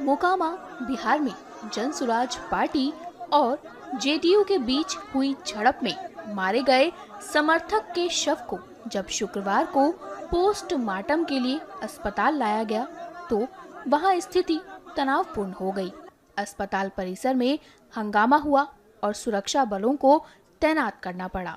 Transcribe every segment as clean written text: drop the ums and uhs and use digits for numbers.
मोकामा बिहार में जनसुराज पार्टी और जेडीयू के बीच हुई झड़प में मारे गए समर्थक के शव को जब शुक्रवार को पोस्टमार्टम के लिए अस्पताल लाया गया तो वहां स्थिति तनावपूर्ण हो गई। अस्पताल परिसर में हंगामा हुआ और सुरक्षा बलों को तैनात करना पड़ा।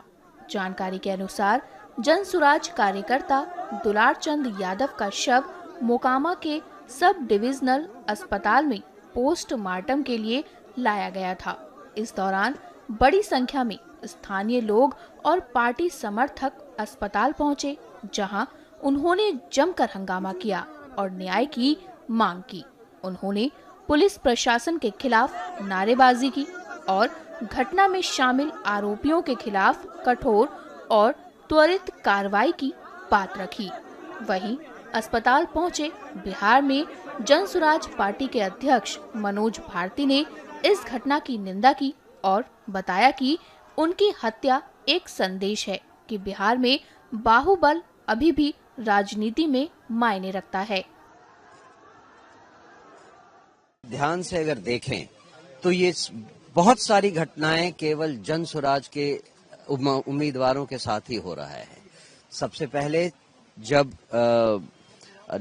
जानकारी के अनुसार जनसुराज कार्यकर्ता दुलार चंद यादव का शव मोकामा के सब डिविजनल अस्पताल में पोस्टमार्टम के लिए लाया गया था। इस दौरान बड़ी संख्या में स्थानीय लोग और पार्टी समर्थक अस्पताल पहुंचे, जहां उन्होंने जमकर हंगामा किया और न्याय की मांग की। उन्होंने पुलिस प्रशासन के खिलाफ नारेबाजी की और घटना में शामिल आरोपियों के खिलाफ कठोर और त्वरित कार्रवाई की बात रखी। वहीं अस्पताल पहुंचे बिहार में जनसुराज पार्टी के अध्यक्ष मनोज भारती ने इस घटना की निंदा की और बताया कि उनकी हत्या एक संदेश है कि बिहार में बाहुबल अभी भी राजनीति में मायने रखता है। ध्यान से अगर देखें तो ये बहुत सारी घटनाएं केवल जनसुराज के उम्मीदवारों के साथ ही हो रहा है। सबसे पहले जब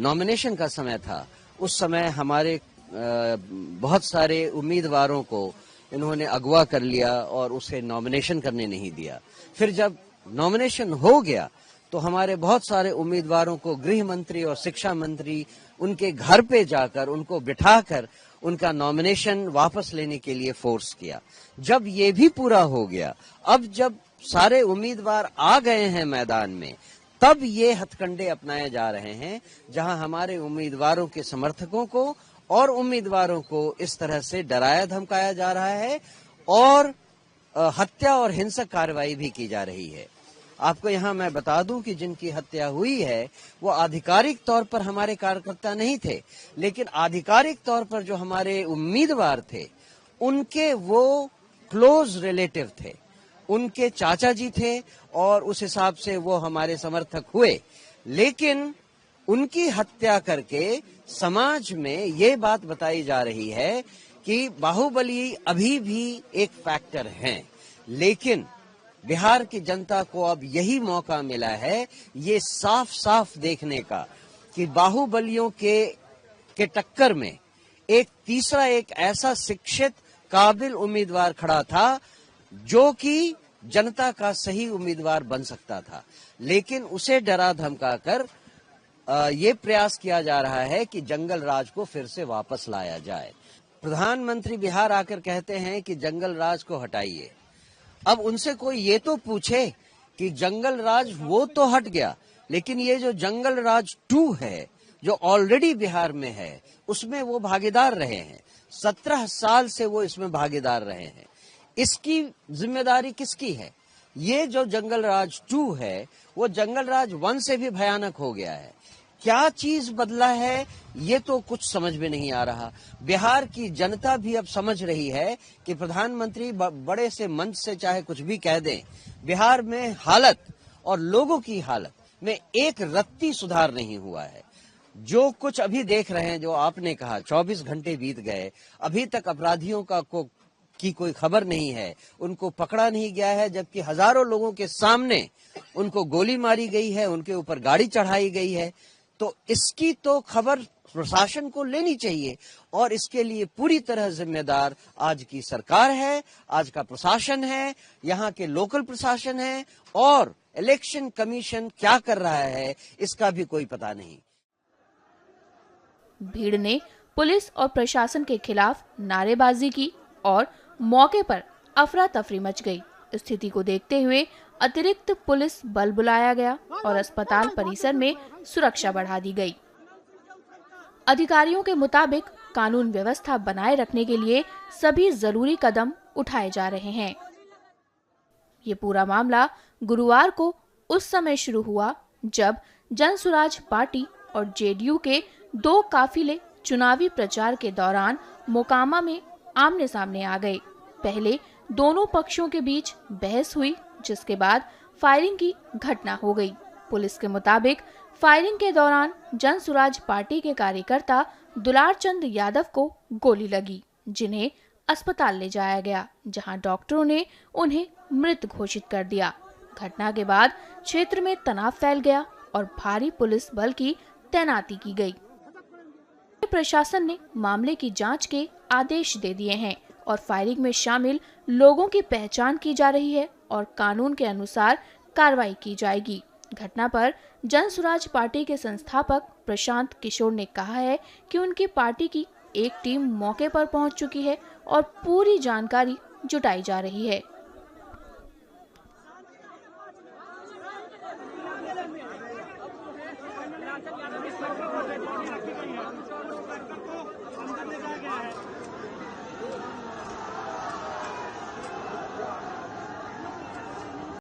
नॉमिनेशन का समय था, उस समय हमारे बहुत सारे उम्मीदवारों को इन्होंने अगवा कर लिया और उसे नॉमिनेशन करने नहीं दिया। फिर जब नॉमिनेशन हो गया तो हमारे बहुत सारे उम्मीदवारों को गृह मंत्री और शिक्षा मंत्री उनके घर पे जाकर उनको बिठाकर उनका नॉमिनेशन वापस लेने के लिए फोर्स किया। जब ये भी पूरा हो गया, अब जब सारे उम्मीदवार आ गए हैं मैदान में, तब ये हथकंडे अपनाए जा रहे हैं जहां हमारे उम्मीदवारों के समर्थकों को और उम्मीदवारों को इस तरह से डराया धमकाया जा रहा है और हत्या और हिंसक कार्रवाई भी की जा रही है। आपको यहाँ मैं बता दूं कि जिनकी हत्या हुई है वो आधिकारिक तौर पर हमारे कार्यकर्ता नहीं थे, लेकिन आधिकारिक तौर पर जो हमारे उम्मीदवार थे उनके वो क्लोज रिलेटिव थे, उनके चाचा जी थे और उस हिसाब से वो हमारे समर्थक हुए। लेकिन उनकी हत्या करके समाज में ये बात बताई जा रही है कि बाहुबली अभी भी एक फैक्टर हैं। लेकिन बिहार की जनता को अब यही मौका मिला है ये साफ साफ देखने का कि बाहुबलियों के टक्कर में एक तीसरा एक ऐसा शिक्षित काबिल उम्मीदवार खड़ा था जो कि जनता का सही उम्मीदवार बन सकता था। लेकिन उसे डरा धमका कर ये प्रयास किया जा रहा है कि जंगल राज को फिर से वापस लाया जाए। प्रधानमंत्री बिहार आकर कहते हैं कि जंगल राज को हटाइए। अब उनसे कोई ये तो पूछे कि जंगल राज वो तो हट गया, लेकिन ये जो जंगल राज 2 है जो ऑलरेडी बिहार में है उसमें वो भागीदार रहे हैं। 17 साल से वो इसमें भागीदार रहे हैं। इसकी जिम्मेदारी किसकी है? ये जो जंगल राज 2 है वो जंगल राज 1 से भी भयानक हो गया है। क्या चीज बदला है ये तो कुछ समझ में नहीं आ रहा। बिहार की जनता भी अब समझ रही है कि प्रधानमंत्री बड़े से मंच से चाहे कुछ भी कह दें, बिहार में हालत और लोगों की हालत में एक रत्ती सुधार नहीं हुआ है। जो कुछ अभी देख रहे हैं, जो आपने कहा 24 घंटे बीत गए, अभी तक अपराधियों की कोई खबर नहीं है, उनको पकड़ा नहीं गया है, जबकि हजारों लोगों के सामने उनको गोली मारी गई है, उनके ऊपर गाड़ी चढ़ाई गई है। तो इसकी तो खबर प्रशासन को लेनी चाहिए और इसके लिए पूरी तरह जिम्मेदार आज की सरकार है, आज का प्रशासन है, यहाँ के लोकल प्रशासन है और इलेक्शन कमीशन क्या कर रहा है इसका भी कोई पता नहीं। भीड़ ने पुलिस और प्रशासन के खिलाफ नारेबाजी की और मौके पर अफरा तफरी मच गई। स्थिति को देखते हुए अतिरिक्त पुलिस बल बुलाया गया और अस्पताल परिसर में सुरक्षा बढ़ा दी गई। अधिकारियों के मुताबिक कानून व्यवस्था बनाए रखने के लिए सभी जरूरी कदम उठाए जा रहे हैं। ये पूरा मामला गुरुवार को उस समय शुरू हुआ जब जनसुराज पार्टी और जेडीयू के 2 काफिले चुनावी प्रचार के दौरान मोकामा में आमने सामने आ गए। पहले दोनों पक्षों के बीच बहस हुई, जिसके बाद फायरिंग की घटना हो गई। पुलिस के मुताबिक फायरिंग के दौरान जनसुराज पार्टी के कार्यकर्ता दुलार चंद यादव को गोली लगी, जिन्हें अस्पताल ले जाया गया, जहां डॉक्टरों ने उन्हें मृत घोषित कर दिया। घटना के बाद क्षेत्र में तनाव फैल गया और भारी पुलिस बल की तैनाती की गई। प्रशासन ने मामले की जांच के आदेश दे दिए हैं और फायरिंग में शामिल लोगों की पहचान की जा रही है और कानून के अनुसार कार्रवाई की जाएगी। घटना पर जन सुराज पार्टी के संस्थापक प्रशांत किशोर ने कहा है कि उनकी पार्टी की एक टीम मौके पर पहुंच चुकी है और पूरी जानकारी जुटाई जा रही है।